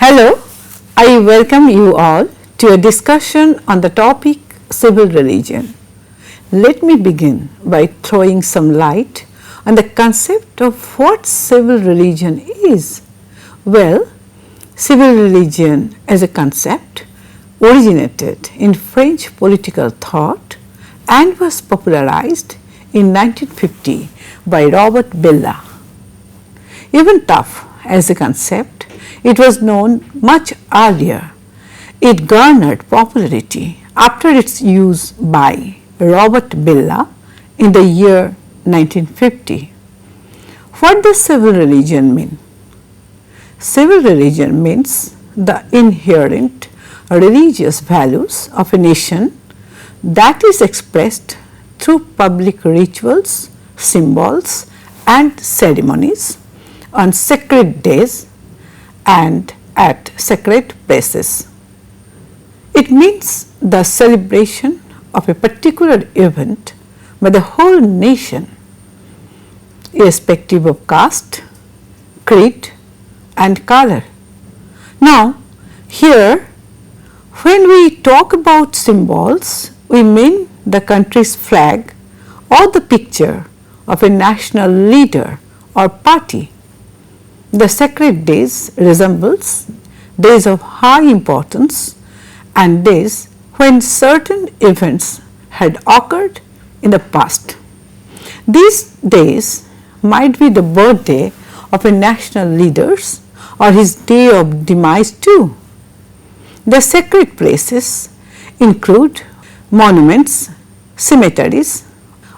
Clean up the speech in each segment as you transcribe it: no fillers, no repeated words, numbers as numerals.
Hello, I welcome you all to a discussion on the topic civil religion. Let me begin by throwing some light on the concept of what civil religion is. Well, civil religion as a concept originated in French political thought and was popularized in 1950 by Robert Bellah. Even tough as a concept, it was known much earlier. It garnered popularity after its use by Robert Bellah in the year 1950. What does civil religion mean? Civil religion means the inherent religious values of a nation that is expressed through public rituals, symbols and ceremonies on sacred days and at sacred places. It means the celebration of a particular event by the whole nation, irrespective of caste, creed and color. Now, here when we talk about symbols, we mean the country's flag or the picture of a national leader or party. The sacred days resembles days of high importance and days when certain events had occurred in the past. These days might be the birthday of a national leader or his day of demise too. The sacred places include monuments, cemeteries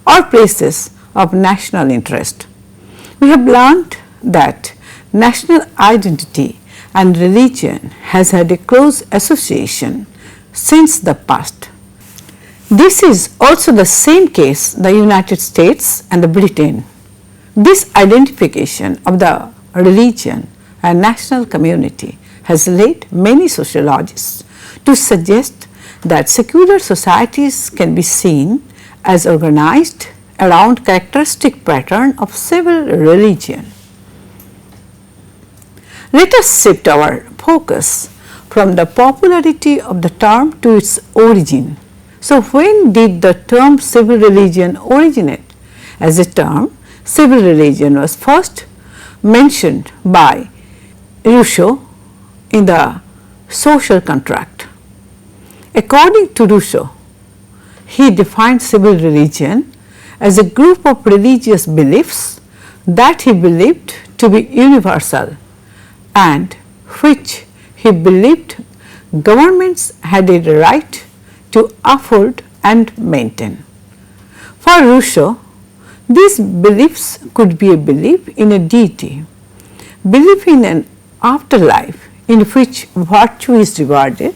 or places of national interest. We have learned that national identity and religion has had a close association since the past. This is also the same case in the United States and the Britain. This identification of the religion and national community has led many sociologists to suggest that secular societies can be seen as organized around characteristic pattern of civil religion. Let us shift our focus from the popularity of the term to its origin. So, when did the term civil religion originate? As a term, civil religion was first mentioned by Rousseau in the Social Contract. According to Rousseau, he defined civil religion as a group of religious beliefs that he believed to be universal and which he believed governments had a right to afford and maintain. For Rousseau, these beliefs could be a belief in a deity, belief in an afterlife in which virtue is rewarded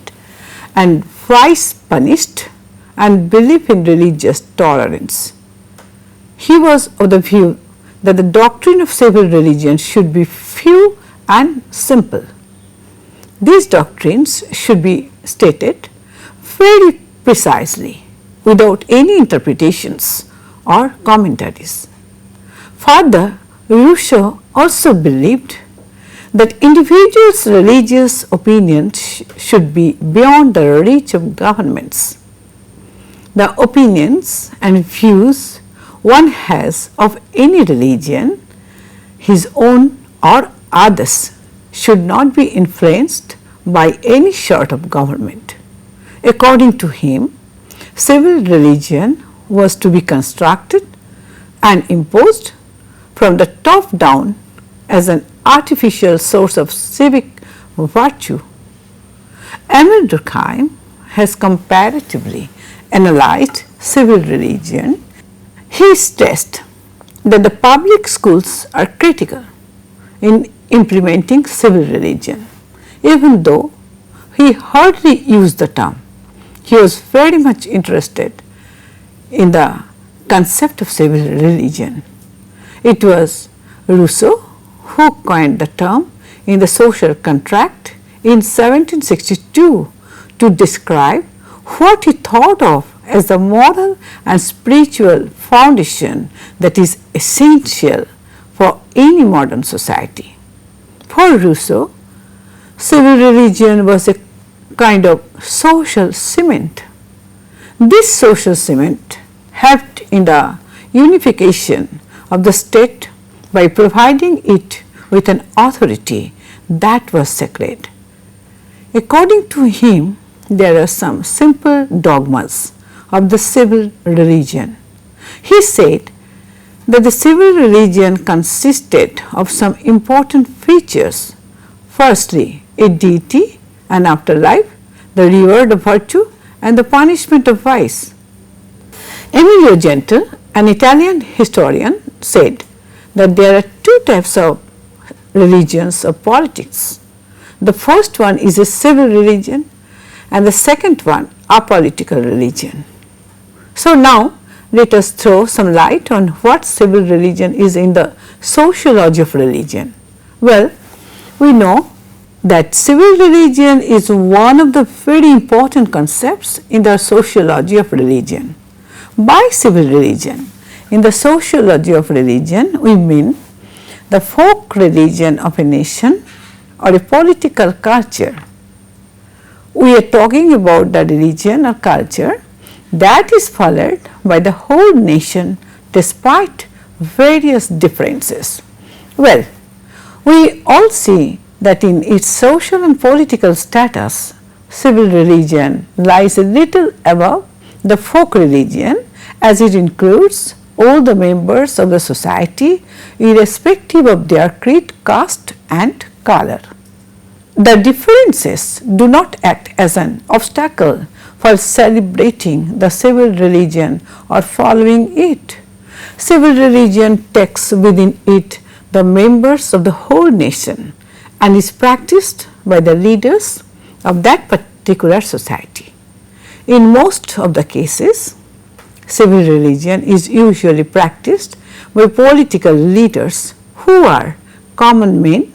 and vice punished, and belief in religious tolerance. He was of the view that the doctrine of civil religion should be few and simple. These doctrines should be stated very precisely without any interpretations or commentaries. Further, Rousseau also believed that individuals' religious opinions should be beyond the reach of governments. The opinions and views one has of any religion, his own or others, should not be influenced by any sort of government. According to him, civil religion was to be constructed and imposed from the top down as an artificial source of civic virtue. Durkheim has comparatively analyzed civil religion. He stressed that the public schools are critical in implementing civil religion. Even though he hardly used the term, he was very much interested in the concept of civil religion. It was Rousseau who coined the term in the Social Contract in 1762 to describe what he thought of as the moral and spiritual foundation that is essential for any modern society. For Rousseau, civil religion was a kind of social cement. This social cement helped in the unification of the state by providing it with an authority that was sacred. According to him, there are some simple dogmas of the civil religion. He said that the civil religion consisted of some important features. Firstly, a deity, an afterlife, the reward of virtue and the punishment of vice. Emilio Gentile, an Italian historian, said that there are two types of religions or politics. The first one is a civil religion and the second one a political religion. So now let us throw some light on what civil religion is in the sociology of religion. Well, we know that civil religion is one of the very important concepts in the sociology of religion. By civil religion, in the sociology of religion, we mean the folk religion of a nation or a political culture. We are talking about the religion or culture that is followed by the whole nation despite various differences. Well, we all see that in its social and political status, civil religion lies a little above the folk religion, as it includes all the members of the society irrespective of their creed, caste and color. The differences do not act as an obstacle for celebrating the civil religion or following it. Civil religion takes within it the members of the whole nation and is practiced by the leaders of that particular society. In most of the cases, civil religion is usually practiced by political leaders who are common men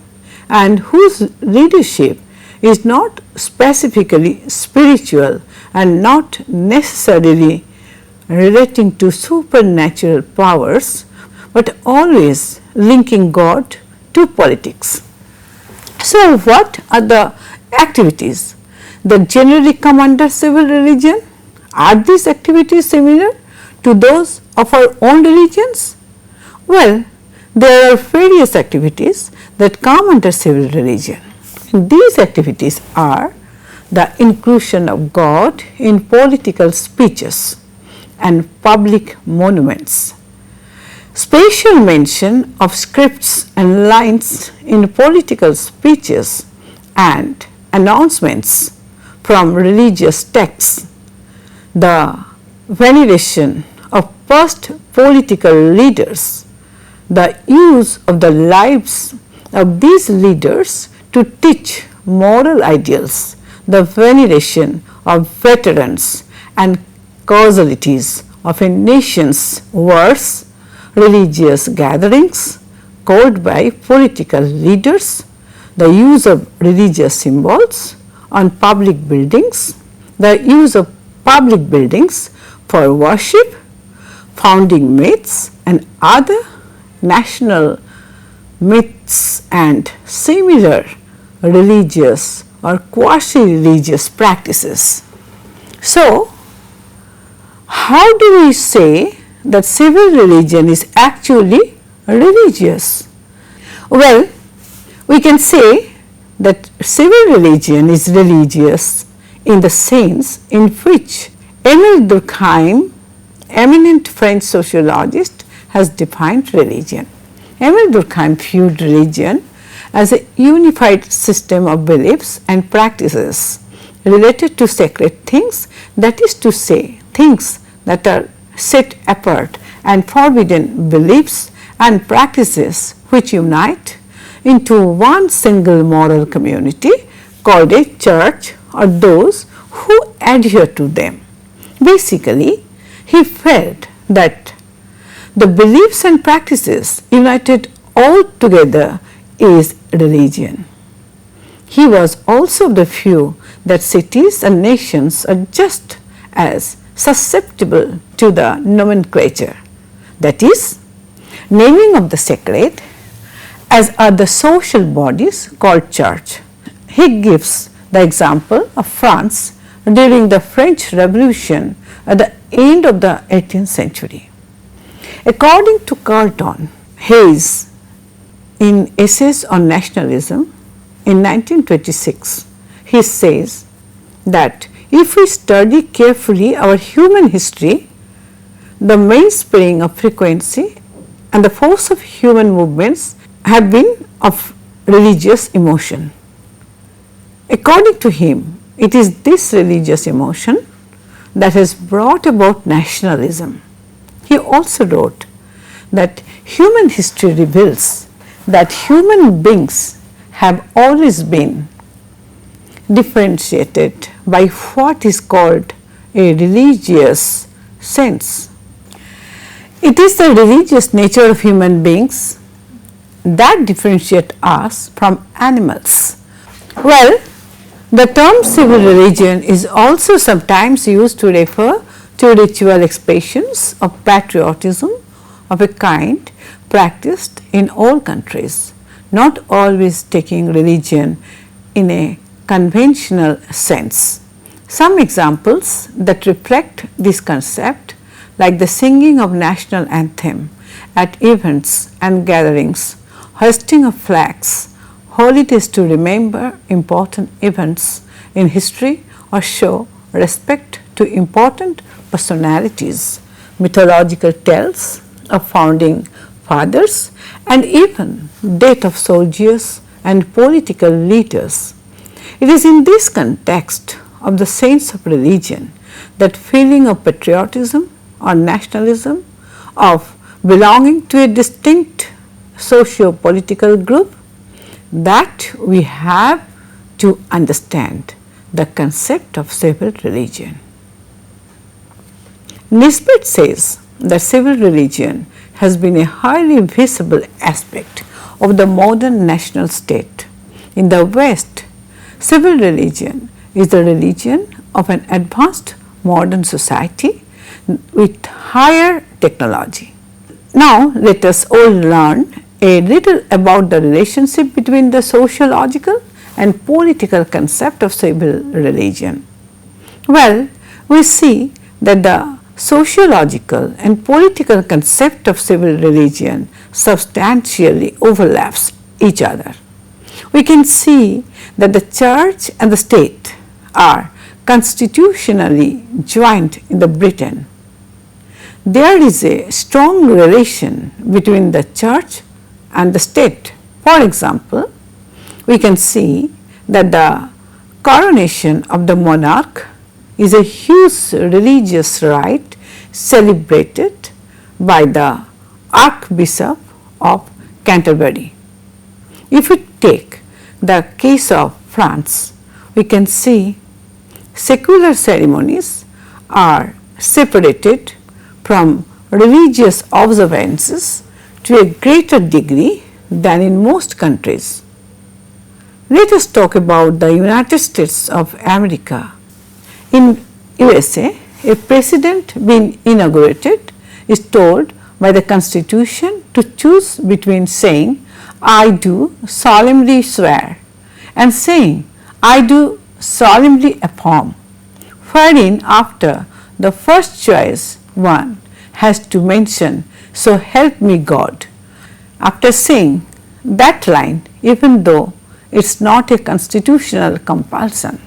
and whose leadership is not specifically spiritual and not necessarily relating to supernatural powers, but always linking God to politics. So, what are the activities that generally come under civil religion? Are these activities similar to those of our own religions? Well, there are various activities that come under civil religion. These activities are the inclusion of God in political speeches and public monuments, special mention of scripts and lines in political speeches and announcements from religious texts, the veneration of past political leaders, the use of the lives of these leaders to teach moral ideals, the veneration of veterans and causalities of a nation's wars, religious gatherings called by political leaders, the use of religious symbols on public buildings, the use of public buildings for worship, founding myths and other national myths and similar religious or quasi-religious practices. So, how do we say that civil religion is actually religious? Well, we can say that civil religion is religious in the sense in which Émile Durkheim, eminent French sociologist, has defined religion. Émile Durkheim viewed religion as a unified system of beliefs and practices related to sacred things, that is to say, things that are set apart, and forbidden beliefs and practices which unite into one single moral community called a church, or those who adhere to them. Basically, he felt that the beliefs and practices united all together is religion. He was also of the view that cities and nations are just as susceptible to the nomenclature, that is, naming of the sacred, as are the social bodies called church. He gives the example of France during the French Revolution at the end of the 18th century. According to Carlton Hayes in Essays on Nationalism in 1926, he says that if we study carefully our human history, the mainspring of frequency and the force of human movements have been of religious emotion. According to him, it is this religious emotion that has brought about nationalism. He also wrote that human history reveals that human beings have always been differentiated by what is called a religious sense. It is the religious nature of human beings that differentiate us from animals. Well, the term civil religion is also sometimes used to refer to ritual expressions of patriotism of a kind practiced in all countries, not always taking religion in a conventional sense. Some examples that reflect this concept, like the singing of national anthem at events and gatherings, hoisting of flags, holidays to remember important events in history or show respect to important personalities, mythological tales of founding fathers, and even death of soldiers and political leaders. It is in this context of the sense of religion that feeling of patriotism or nationalism, of belonging to a distinct socio-political group, that we have to understand the concept of civil religion. Nisbet says that civil religion has been a highly visible aspect of the modern national state. In the West, civil religion is the religion of an advanced modern society with higher technology. Now, let us all learn a little about the relationship between the sociological and political concept of civil religion. Well, we see that the sociological and political concept of civil religion substantially overlaps each other. We can see that the church and the state are constitutionally joined in the Britain. There is a strong relation between the church and the state. For example, we can see that the coronation of the monarch is a huge religious rite celebrated by the Archbishop of Canterbury. If we take the case of France, we can see secular ceremonies are separated from religious observances to a greater degree than in most countries. Let us talk about the United States of America. In USA, a president being inaugurated is told by the Constitution to choose between saying, "I do solemnly swear," and saying, "I do solemnly affirm," wherein after the first choice one has to mention, "So help me God." After saying that line, even though it is not a constitutional compulsion,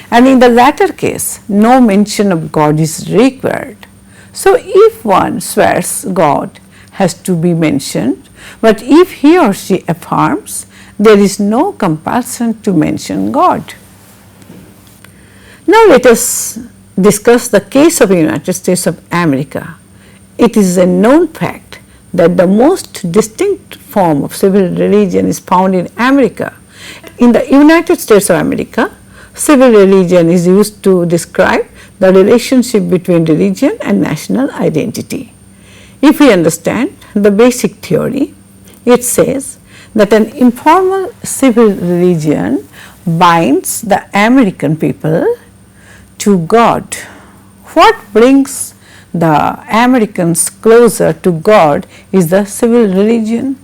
and in the latter case no mention of God is required. So, if one swears, God has to be mentioned, but if he or she affirms, there is no compulsion to mention God. Now, let us discuss the case of the United States of America. It is a known fact that the most distinct form of civil religion is found in America. In the United States of America, civil religion is used to describe the relationship between religion and national identity. If we understand the basic theory, it says that an informal civil religion binds the American people to God. What brings the Americans closer to God is the civil religion.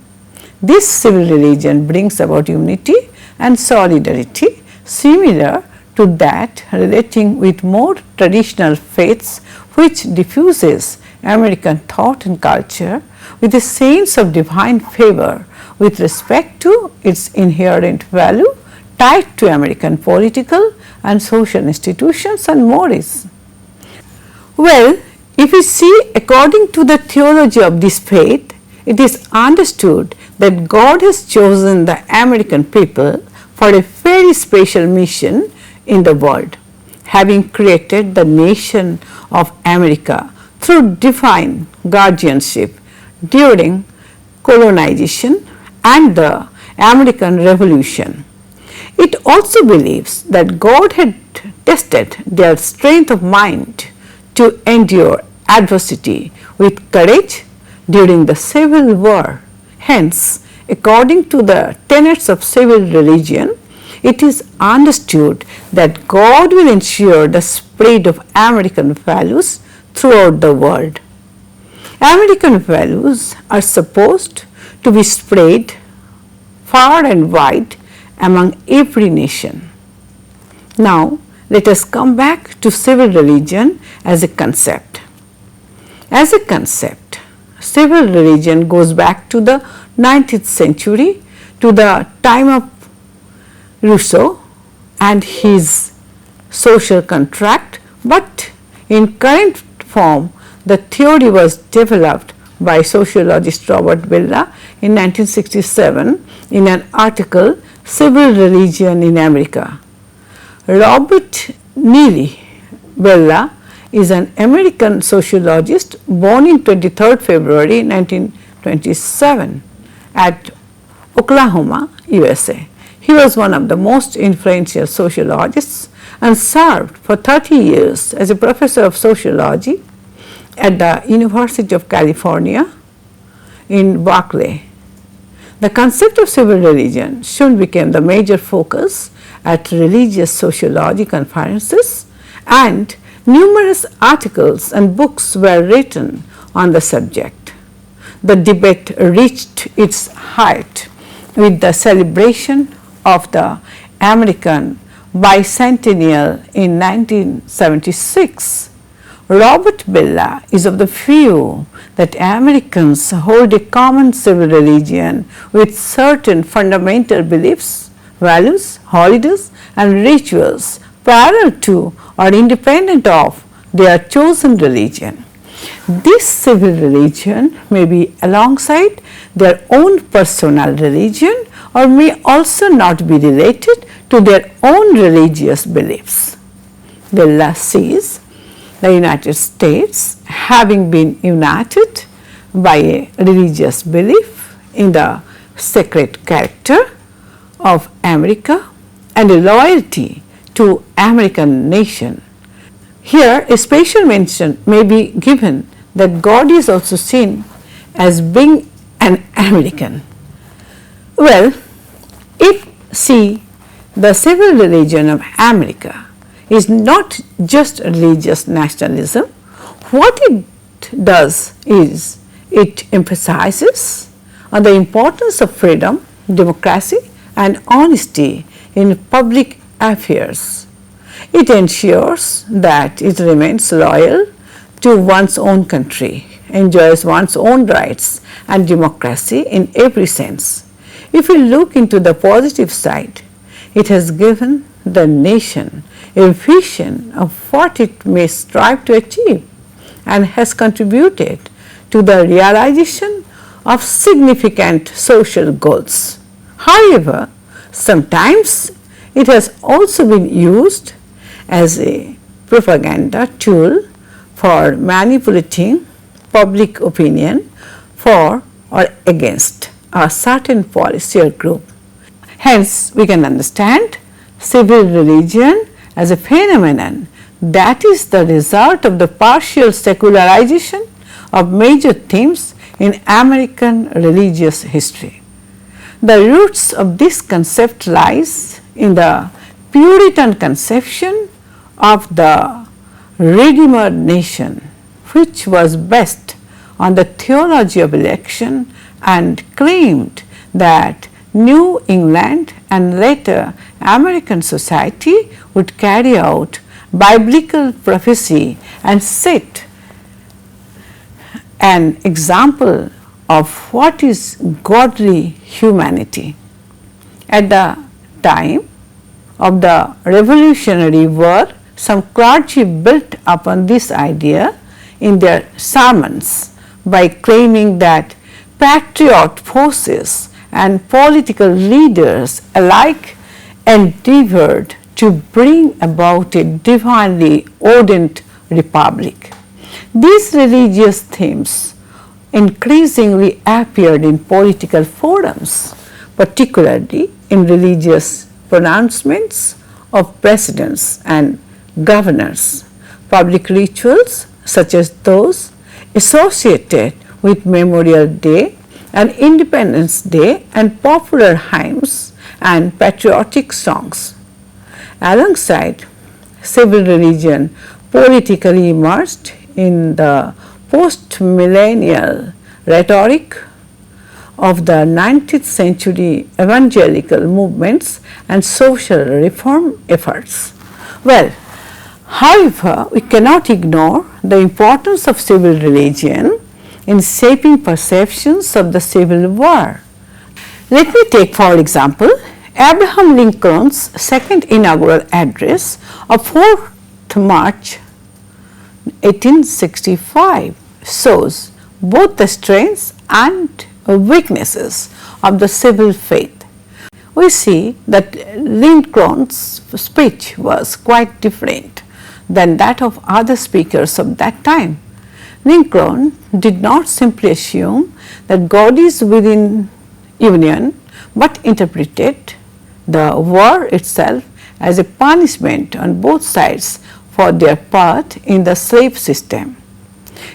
This civil religion brings about unity and solidarity similar to that relating with more traditional faiths, which diffuses American thought and culture with a sense of divine favor with respect to its inherent value tied to American political and social institutions and mores. Well, if we see according to the theology of this faith, it is understood that God has chosen the American people for a very special mission in the world, having created the nation of America through divine guardianship during colonization and the American Revolution. It also believes that God had tested their strength of mind to endure adversity with courage during the Civil War. Hence, according to the tenets of civil religion, it is understood that God will ensure the spread of American values throughout the world. American values are supposed to be spread far and wide among every nation. Now, let us come back to civil religion as a concept. As a concept, civil religion goes back to the 19th century, to the time of Rousseau and his social contract, but in current form the theory was developed by sociologist Robert Bellah in 1967 in an article Civil Religion in America. Robert Neely Bellah is an American sociologist born in 23rd February 1927 at Oklahoma, USA. He was one of the most influential sociologists and served for 30 years as a professor of sociology at the University of California in Berkeley. The concept of civil religion soon became the major focus at religious sociology conferences, and numerous articles and books were written on the subject. The debate reached its height with the celebration of the American bicentennial in 1976. Robert Bellah is of the view that Americans hold a common civil religion with certain fundamental beliefs, values, holidays and rituals parallel to or independent of their chosen religion. This civil religion may be alongside their own personal religion or may also not be related to their own religious beliefs. Bellah sees the United States having been united by a religious belief in the sacred character of America and a loyalty to American nation. Here a special mention may be given that God is also seen as being an American. Well, if the civil religion of America is not just religious nationalism, what it does is it emphasizes on the importance of freedom, democracy and honesty in public affairs. It ensures that it remains loyal to one's own country, enjoys one's own rights and democracy in every sense. If we look into the positive side, it has given the nation a vision of what it may strive to achieve and has contributed to the realization of significant social goals. However, sometimes it has also been used as a propaganda tool for manipulating public opinion for or against a certain policy or group. Hence, we can understand civil religion as a phenomenon that is the result of the partial secularization of major themes in American religious history. The roots of this concept lies in the Puritan conception of the Redeemer nation, which was based on the theology of election and claimed that New England and later American society would carry out biblical prophecy and set an example of what is godly humanity. At the time of the Revolutionary War, some clergy built upon this idea in their sermons by claiming that patriot forces and political leaders alike endeavored to bring about a divinely ordained republic. These religious themes increasingly appeared in political forums, particularly in religious pronouncements of presidents and governors. Public rituals such as those associated with Memorial Day and Independence Day and popular hymns and patriotic songs. Alongside civil religion politically emerged in the post-millennial rhetoric of the 19th century evangelical movements and social reform efforts. Well, however, we cannot ignore the importance of civil religion in shaping perceptions of the Civil War. Let me take for example Abraham Lincoln's second inaugural address of 4th March 1865 shows both the strengths and weaknesses of the civil faith. We see that Lincoln's speech was quite different than that of other speakers of that time. Lincoln did not simply assume that God is within union, but interpreted the war itself as a punishment on both sides for their part in the slave system.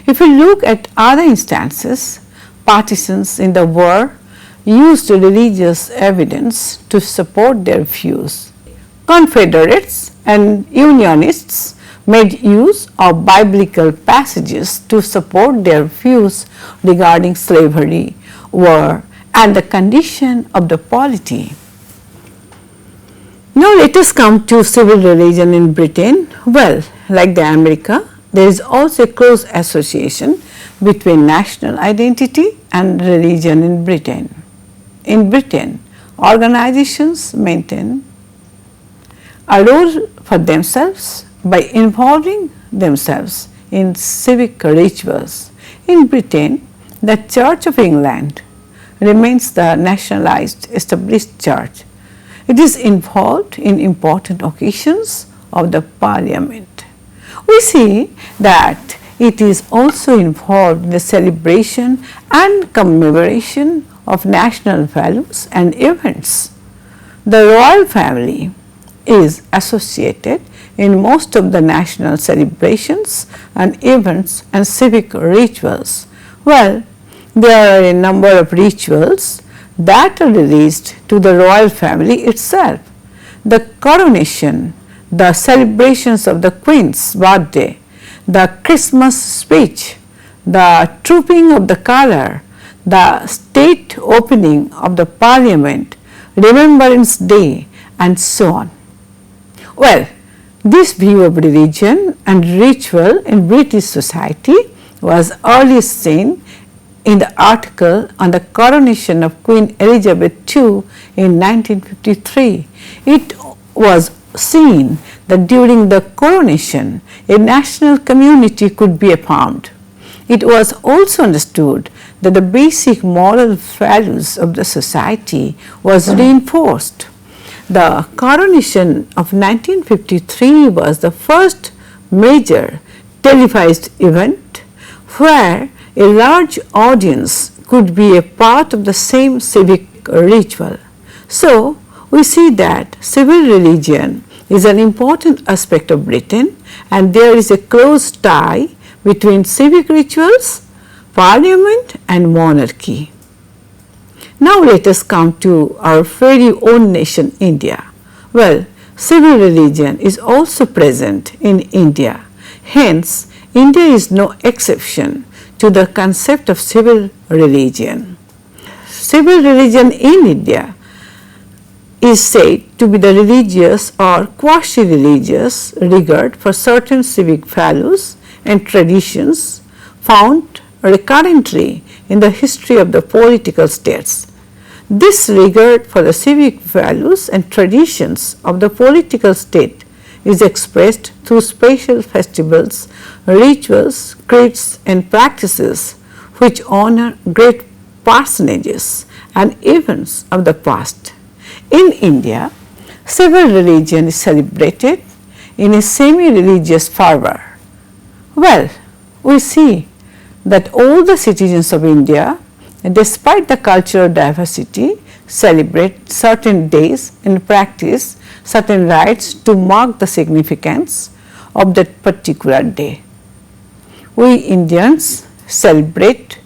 If we look at other instances, partisans in the war used religious evidence to support their views. Confederates and Unionists made use of biblical passages to support their views regarding slavery, war, and the condition of the polity. Now let us come to civil religion in Britain. Well, like the America, there is also a close association between national identity and religion in Britain. In Britain, organizations maintain a role for themselves by involving themselves in civic rituals. In Britain, the Church of England remains the nationalized established church. It is involved in important occasions of the Parliament. We see that it is also involved in the celebration and commemoration of national values and events. The royal family is associated in most of the national celebrations and events and civic rituals. Well, there are a number of rituals that are released to the royal family itself. The coronation, the celebrations of the Queen's birthday, the Christmas speech, the trooping of the colour, the state opening of the Parliament, Remembrance Day, and so on. Well, this view of religion and ritual in British society was early seen in the article on the coronation of Queen Elizabeth II in 1953. It was seen that during the coronation, a national community could be affirmed. It was also understood that the basic moral values of the society was reinforced. The coronation of 1953 was the first major televised event where a large audience could be a part of the same civic ritual. So, we see that civil religion is an important aspect of Britain, and there is a close tie between civic rituals, parliament, and monarchy. Now let us come to our very own nation, India. Well, civil religion is also present in India. Hence, India is no exception to the concept of civil religion. civil religion in India is said to be the religious or quasi-religious regard for certain civic values and traditions found recurrently in the history of the political states. This regard for the civic values and traditions of the political state is expressed through special festivals, rituals, creeds and practices which honor great personages and events of the past. In India, civil religion is celebrated in a semi-religious fervor. Well, we see that all the citizens of India, despite the cultural diversity, celebrate certain days and practice certain rites to mark the significance of that particular day. We Indians celebrate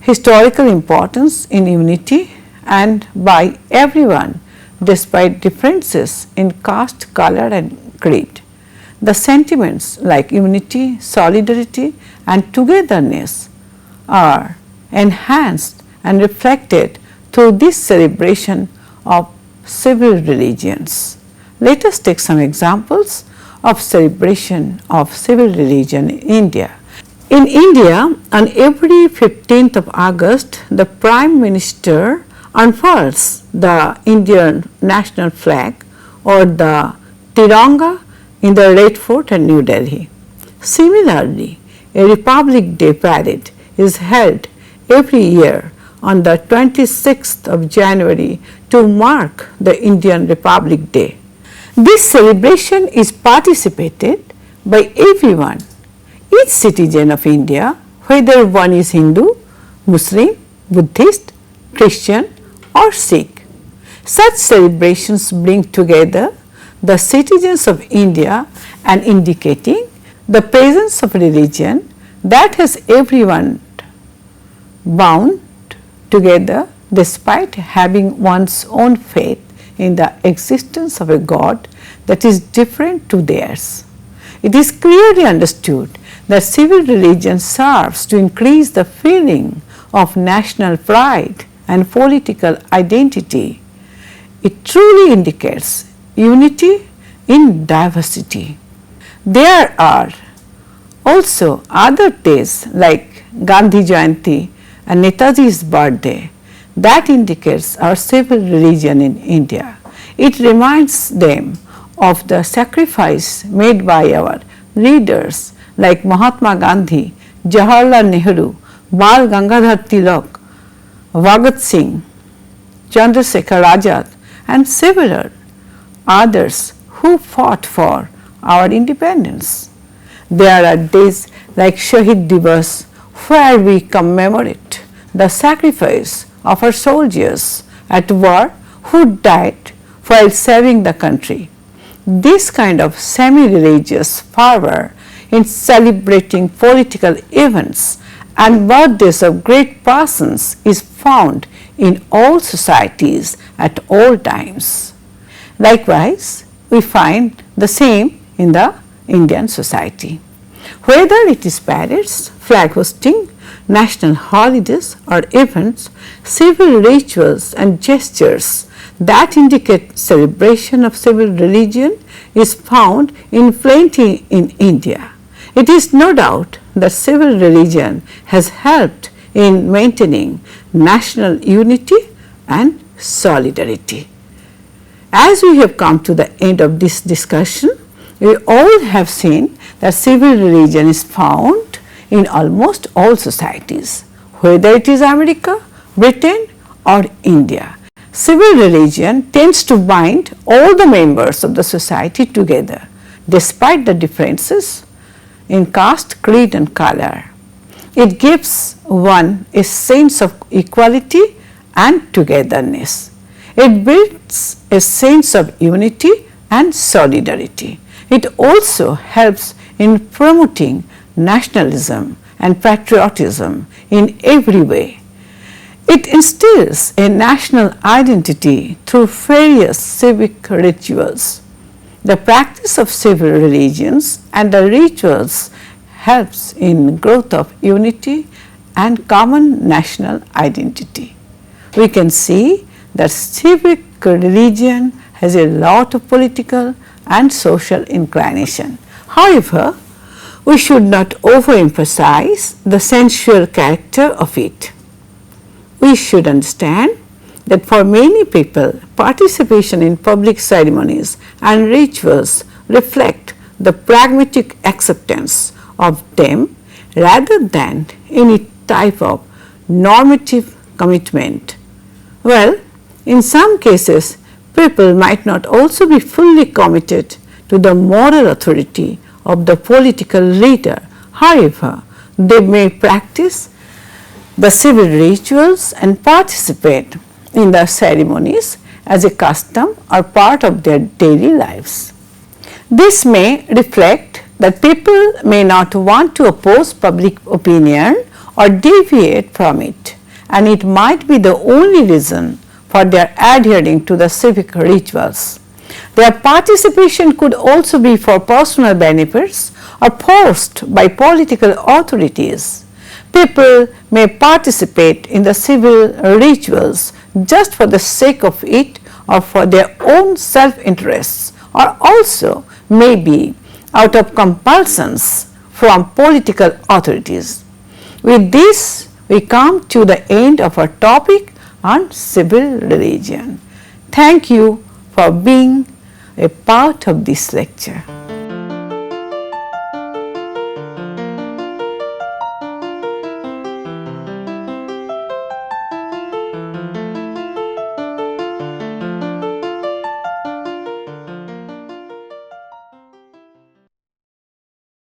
historical importance in unity and by everyone despite differences in caste, color and creed. The sentiments like unity, solidarity and togetherness are enhanced and reflected through this celebration of civil religions. Let us take some examples of celebration of civil religion in India. In India, on every 15th of August, the Prime Minister unfurls the Indian national flag or the Tiranga in the Red Fort at New Delhi. Similarly, a Republic Day parade is held every year on the 26th of January to mark the Indian Republic Day. This celebration is participated by everyone, each citizen of India, whether one is Hindu, Muslim, Buddhist, Christian or Sikh. Such celebrations bring together the citizens of India and indicating the presence of religion that has everyone bound together despite having one's own faith in the existence of a God that is different to theirs. It is clearly understood that civil religion serves to increase the feeling of national pride and political identity. It truly indicates unity in diversity. There are also other days like Gandhi Jayanti and Netaji's birthday that indicates our civil religion in India. It reminds them of the sacrifice made by our leaders like Mahatma Gandhi, Jawaharlal Nehru, Bal Gangadhar Tilak, Bhagat Singh, Chandrasekhar Azad and several others who fought for our independence. There are days like Shahid Divas where we commemorate the sacrifice of our soldiers at war who died while saving the country. This kind of semi-religious fervor in celebrating political events and birthdays of great persons is found in all societies at all times. Likewise, we find the same in the Indian society. Whether it is parades, flag hosting, national holidays or events, civil rituals and gestures that indicate celebration of civil religion is found in plenty in India. It is no doubt that civil religion has helped in maintaining national unity and solidarity. As we have come to the end of this discussion, we all have seen that civil religion is found in almost all societies, whether it is America, Britain or India. Civil religion tends to bind all the members of the society together despite the differences in caste, creed and color. It gives one a sense of equality and togetherness. It builds a sense of unity and solidarity. It also helps in promoting nationalism and patriotism in every way. It instills a national identity through various civic rituals. The practice of civil religions and the rituals helps in growth of unity and common national identity. we can see that civic religion has a lot of political and social inclination. However, we should not overemphasize the sensual character of it. We should understand that for many people, participation in public ceremonies and rituals reflect the pragmatic acceptance of them rather than any type of normative commitment. Well, in some cases, people might not also be fully committed to the moral authority of the political leader. However, they may practice the civil rituals and participate in the ceremonies as a custom or part of their daily lives. This may reflect that people may not want to oppose public opinion or deviate from it, and it might be the only reason for their adhering to the civic rituals. Their participation could also be for personal benefits or forced by political authorities. People may participate in the civil rituals just for the sake of it or for their own self-interests, or also may be out of compulsions from political authorities. With this, we come to the end of our topic on civil religion. Thank you for being a part of this lecture.